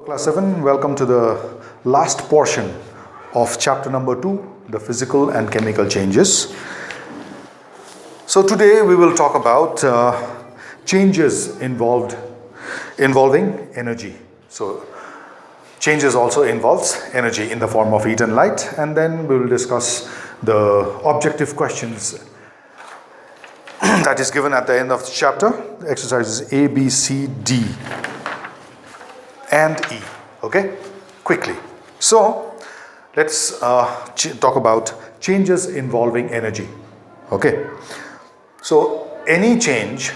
Class 7, welcome to the last portion of chapter number 2, the physical and chemical changes. So today we will talk about changes involving energy. So changes also involves energy in the form of heat and light, and then we will discuss the objective questions that is given at the end of the chapter, exercises A, B, C, D and E. Okay, quickly. So let's talk about changes involving energy. Okay, so any change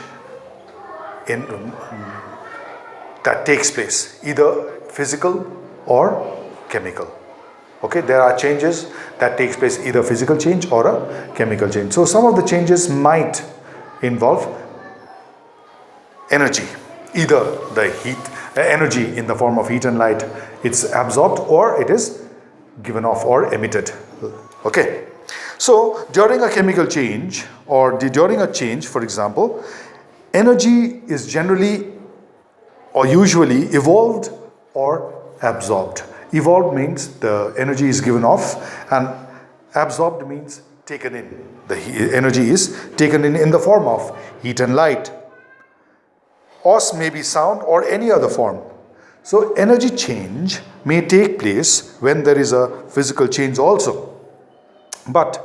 in that takes place, either physical or chemical. Okay, there are changes that takes place, either physical change or a chemical change. So some of the changes might involve energy, either the heat energy in the form of heat and light, it's absorbed or it is given off or emitted. Okay, so during a chemical change or during a change, for example, energy is generally or usually evolved or absorbed. Evolved means the energy is given off, and absorbed means taken in. The energy is taken in the form of heat and light. Os may be sound or any other form. So energy change may take place when there is a physical change also. But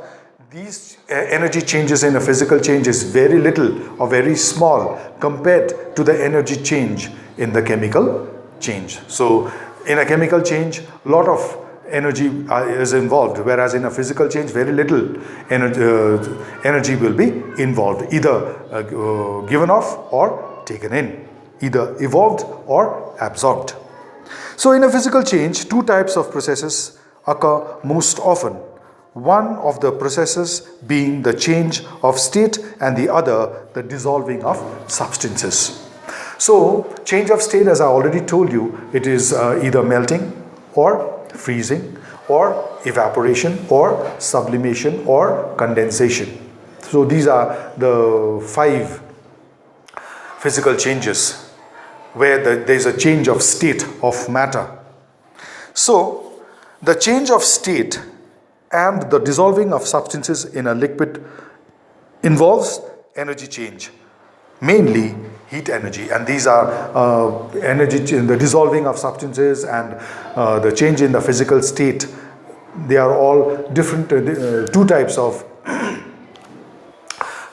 these energy changes in a physical change is very little or very small compared to the energy change in the chemical change. So in a chemical change, a lot of energy is involved, whereas in a physical change, very little energy will be involved, either given off or taken in, either evolved or absorbed. So in a physical change, two types of processes occur most often. One of the processes being the change of state and the other the dissolving of substances. So change of state, as I already told you, it is either melting or freezing or evaporation or sublimation or condensation. So these are the 5 physical changes where there is a change of state of matter. So the change of state and the dissolving of substances in a liquid involves energy change, mainly heat energy, and these are energy in the dissolving of substances and the change in the physical state. They are all different, two types of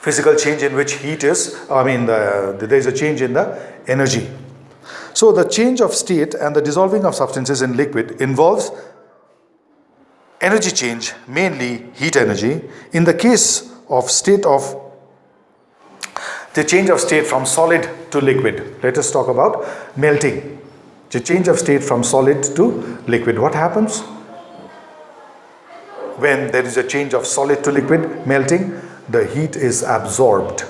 physical change in which heat is, there is a change in the energy. So the change of state and the dissolving of substances in liquid involves energy change, mainly heat energy. In the case of the change of state from solid to liquid, let us talk about melting. The change of state from solid to liquid. What happens when there is a change of solid to liquid, melting? The heat is absorbed.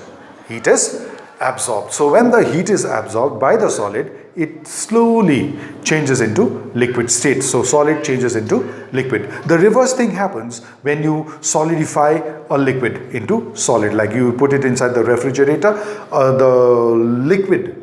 Heat is absorbed. So when the heat is absorbed by the solid, it slowly changes into liquid state. So solid changes into liquid. The reverse thing happens when you solidify a liquid into solid, like you put it inside the refrigerator. The liquid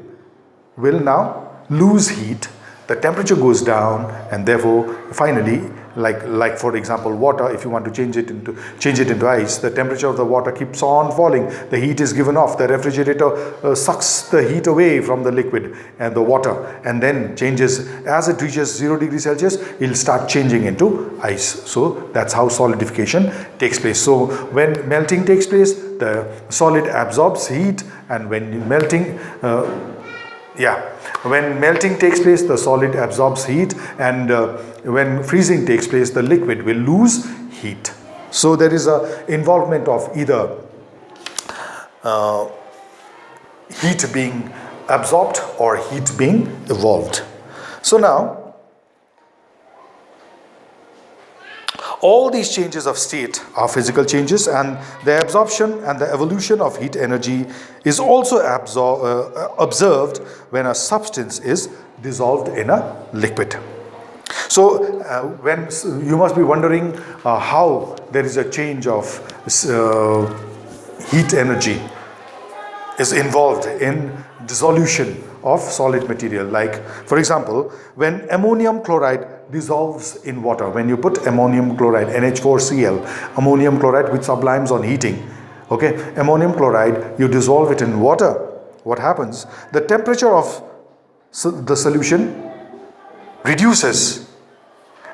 will now lose heat, the temperature goes down, and therefore finally, like for example water, if you want to change it into ice, the temperature of the water keeps on falling, the heat is given off, the refrigerator sucks the heat away from the liquid and the water, and then changes as it reaches 0 degrees Celsius, it will start changing into ice. So that's how solidification takes place. So when melting takes place, the solid absorbs heat, and when melting when melting takes place, the solid absorbs heat, and when freezing takes place, the liquid will lose heat. So there is a involvement of either heat being absorbed or heat being evolved. So now, all these changes of state are physical changes, and the absorption and the evolution of heat energy is also observed when a substance is dissolved in a liquid. So when you must be wondering how there is a change of heat energy is involved in dissolution of solid material. Like, for example, when ammonium chloride dissolves in water, when you put ammonium chloride, NH4Cl, ammonium chloride, which sublimes on heating, okay, ammonium chloride, you dissolve it in water, what happens? The temperature of the solution reduces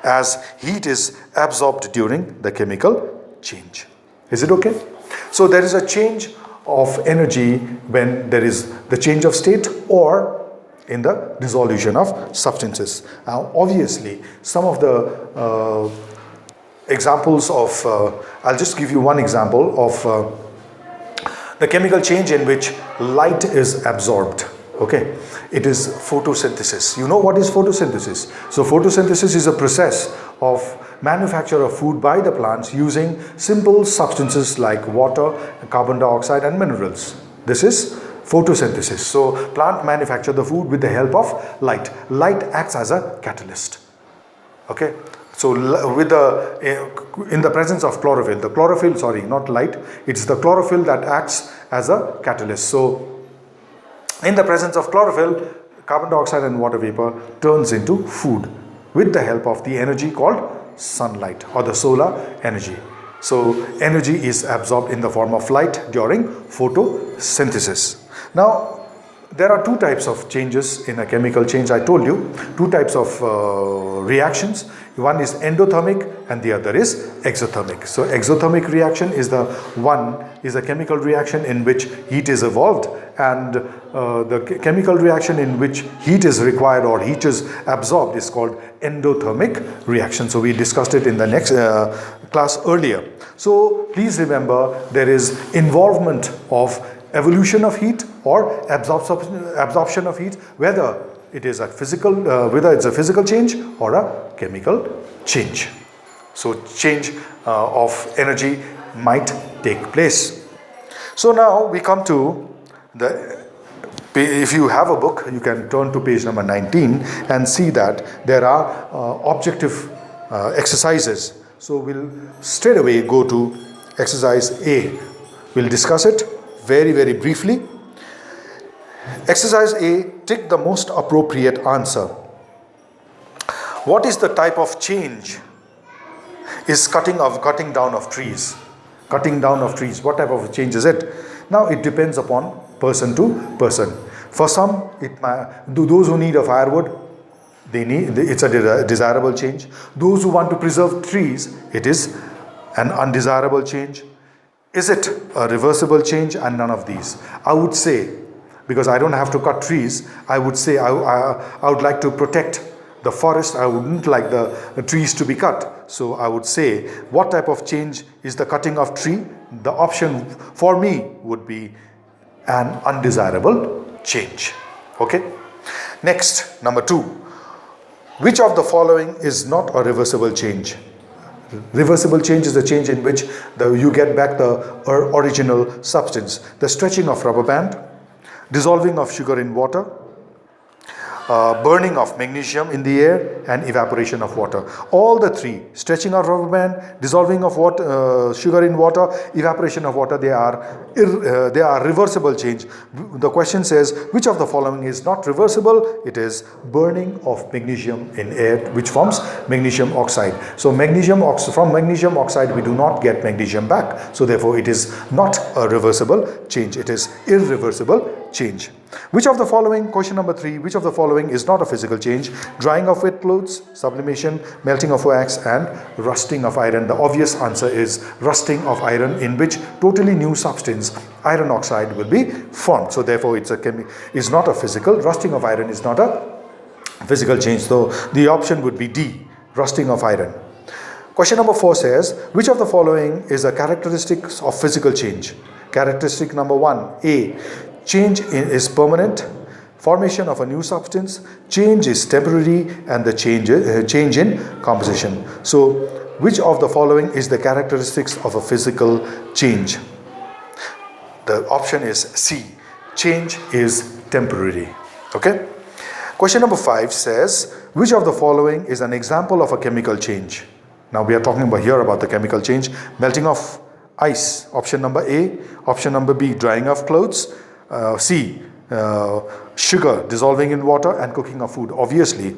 as heat is absorbed during the chemical change. Is it okay? So there is a change of energy when there is the change of state or in the dissolution of substances. Now obviously some of the examples of, I'll just give you one example of the chemical change in which light is absorbed. Okay, it is photosynthesis. You know what is photosynthesis? So photosynthesis is a process of manufacture of food by the plants using simple substances like water, carbon dioxide and minerals. This is photosynthesis. So plant manufacture the food with the help of light. Light acts as a catalyst. Okay, so with in the presence of chlorophyll, the chlorophyll, sorry, not light, it's the chlorophyll that acts as a catalyst. So in the presence of chlorophyll, carbon dioxide and water vapor turns into food with the help of the energy called sunlight or the solar energy. So energy is absorbed in the form of light during photosynthesis. Now there are two types of changes in a chemical change. I told you two types of reactions. One is endothermic and the other is exothermic. So exothermic reaction is a chemical reaction in which heat is evolved, and the chemical reaction in which heat is required or heat is absorbed is called endothermic reaction. So we discussed it in the next class earlier. So please remember, there is involvement of evolution of heat or absorption of heat, whether it is a physical, whether it's a physical change or a chemical change. So change of energy might take place. So now we come to the, if you have a book, you can turn to page number 19 and see that there are objective exercises. So we'll straight away go to exercise A. We'll discuss it very briefly. Exercise A, tick the most appropriate answer. What is the type of change? Is cutting down of trees. Cutting down of trees, what type of change is it? Now it depends upon person to person. For some, those who need a firewood, it's a desirable change. Those who want to preserve trees, it is an undesirable change. Is it a reversible change? And none of these. I would say, because I don't have to cut trees, I would say I would like to protect the forest. I wouldn't like the trees to be cut. So I would say, what type of change is the cutting of tree? The option for me would be an undesirable change. Okay. Next, number 2. Which of the following is not a reversible change? Reversible change is a change in which you get back the original substance. The stretching of rubber band, dissolving of sugar in water, burning of magnesium in the air, and evaporation of water. All the three, stretching of rubber band, dissolving of water, sugar in water, evaporation of water, they are reversible change. The question says, which of the following is not reversible? It is burning of magnesium in air, which forms magnesium oxide. So from magnesium oxide we do not get magnesium back. So therefore it is not a reversible change. It is irreversible change. Which of the following, question number 3, which of the following is not a physical change? Drying of wet clothes, sublimation, melting of wax, and rusting of iron. The obvious answer is rusting of iron, in which totally new substance, iron oxide, will be formed. So therefore it's not a physical. Rusting of iron is not a physical change. So the option would be D, rusting of iron. Question number 4 says, which of the following is a characteristic of physical change? Characteristic number 1, A, change is permanent, formation of a new substance, change is temporary, and the change in composition. So which of the following is the characteristics of a physical change? The option is C, change is temporary. Okay. Question number 5 says, which of the following is an example of a chemical change? Now we are talking about the chemical change. Melting of ice, option number A. Option number B, drying of clothes. C, sugar dissolving in water, and cooking of food. Obviously,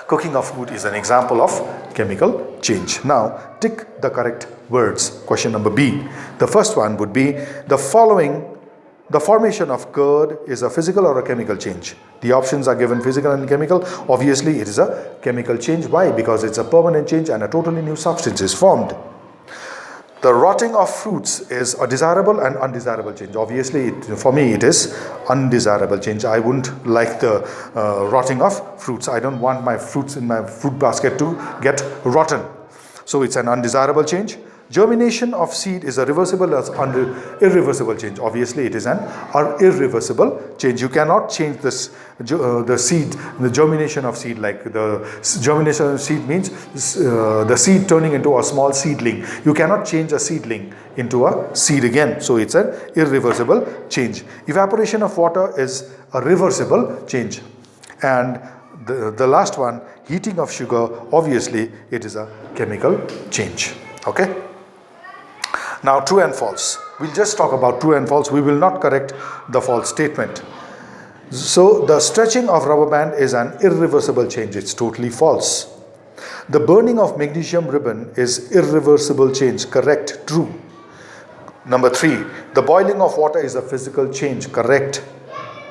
cooking of food is an example of chemical change. Now, tick the correct words. Question number B. The first one would be the following. The formation of curd is a physical or a chemical change? The options are given physical and chemical. Obviously, it is a chemical change. Why? Because it's a permanent change and a totally new substance is formed. The rotting of fruits is a desirable and undesirable change. Obviously, for me, it is undesirable change. I wouldn't like the rotting of fruits. I don't want my fruits in my fruit basket to get rotten. So it's an undesirable change. Germination of seed is a reversible or irreversible change. Obviously, it is an irreversible change. You cannot change this, the seed, the germination of seed. Like the germination of seed means the seed turning into a small seedling. You cannot change a seedling into a seed again. So it's an irreversible change. Evaporation of water is a reversible change. And the last one, heating of sugar, obviously, it is a chemical change. Okay? Now, true and false. We'll just talk about true and false. We will not correct the false statement. So, the stretching of rubber band is an irreversible change. It's totally false. The burning of magnesium ribbon is irreversible change. Correct. True. Number 3. The boiling of water is a physical change. Correct.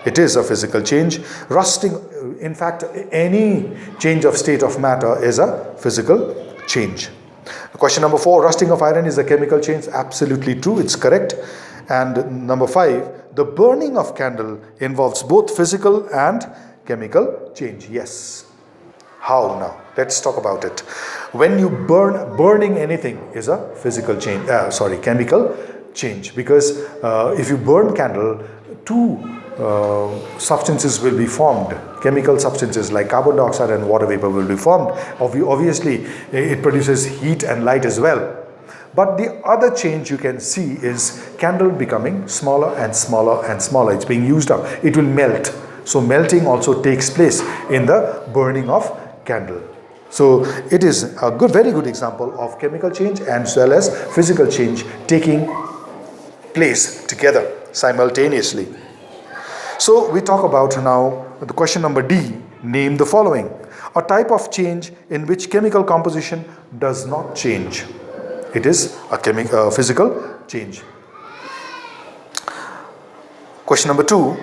It is a physical change. Rusting, in fact, any change of state of matter is a physical change. Question number 4, rusting of iron is a chemical change. Absolutely true, it's correct. And number 5, the burning of candle involves both physical and chemical change. Yes. How now? Let's talk about it. When you burning anything is a physical change, chemical change. Because if you burn candle, two substances will be formed. Chemical substances like carbon dioxide and water vapor will be formed. Obviously, it produces heat and light as well. But the other change you can see is candle becoming smaller and smaller and smaller. It's being used up. It will melt. So melting also takes place in the burning of candle. So it is a very good example of chemical change as well as physical change taking place together simultaneously. So we talk about now the question number D, name the following. A type of change in which chemical composition does not change. It is a physical change. Question number 2,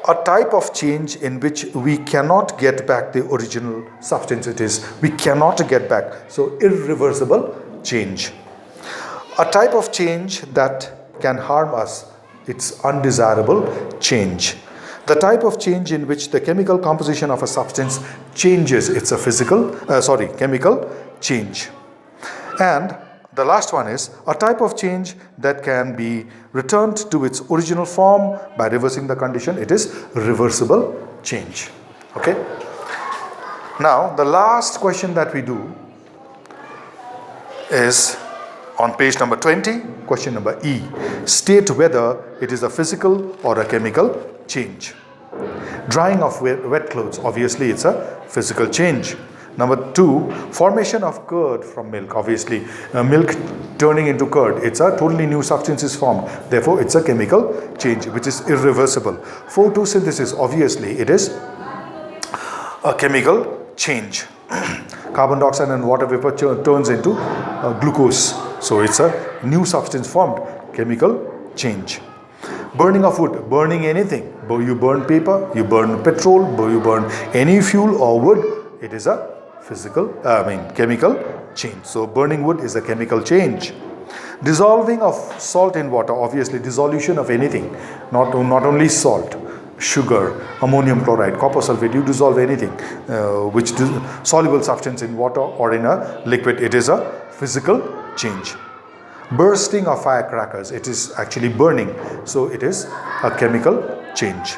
a type of change in which we cannot get back the original substance. It is, we cannot get back. So irreversible change. A type of change that can harm us. It's undesirable change. The type of change in which the chemical composition of a substance changes. It's a chemical change. And the last one is a type of change that can be returned to its original form by reversing the condition. It is reversible change. Okay. Now, the last question that we do is on page number 20, question number E. State whether it is a physical or a chemical change. Drying of wet clothes, obviously it's a physical change. Number 2, formation of curd from milk. Obviously, milk turning into curd, it's a totally new substance is formed. Therefore, it's a chemical change which is irreversible. Photosynthesis, obviously, it is a chemical change. Carbon dioxide and water vapor turns into glucose. So it's a new substance formed, chemical change. Burning of wood, burning anything. You burn paper, you burn petrol, you burn any fuel or wood. It is a chemical change. So burning wood is a chemical change. Dissolving of salt in water, obviously dissolution of anything, not only salt, sugar, ammonium chloride, copper sulfate, you dissolve anything which soluble substance in water or in a liquid, it is a physical change. Bursting of firecrackers, it is actually burning, so it is a chemical change.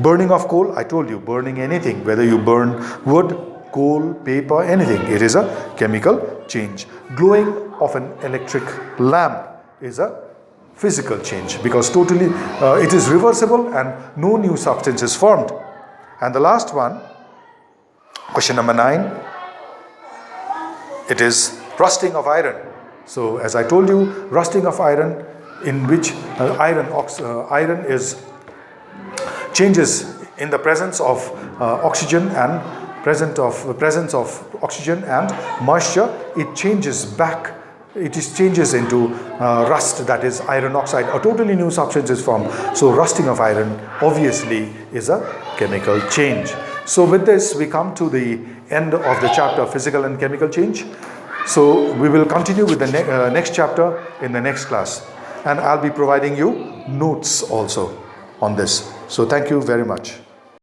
Burning of coal, I told you, burning anything, whether you burn wood, coal, paper, anything, it is a chemical change. Glowing of an electric lamp is a physical change because totally it is reversible and no new substance is formed. And the last one, question number 9, it is rusting of iron. So as I told you, rusting of iron in which iron is changes in the presence of oxygen and presence of oxygen and moisture, it changes back. It changes into rust, that is iron oxide. A totally new substance is formed. So rusting of iron obviously is a chemical change. So with this we come to the end of the chapter physical and chemical change. So we will continue with the next chapter in the next class, and I'll be providing you notes also on this. So thank you very much.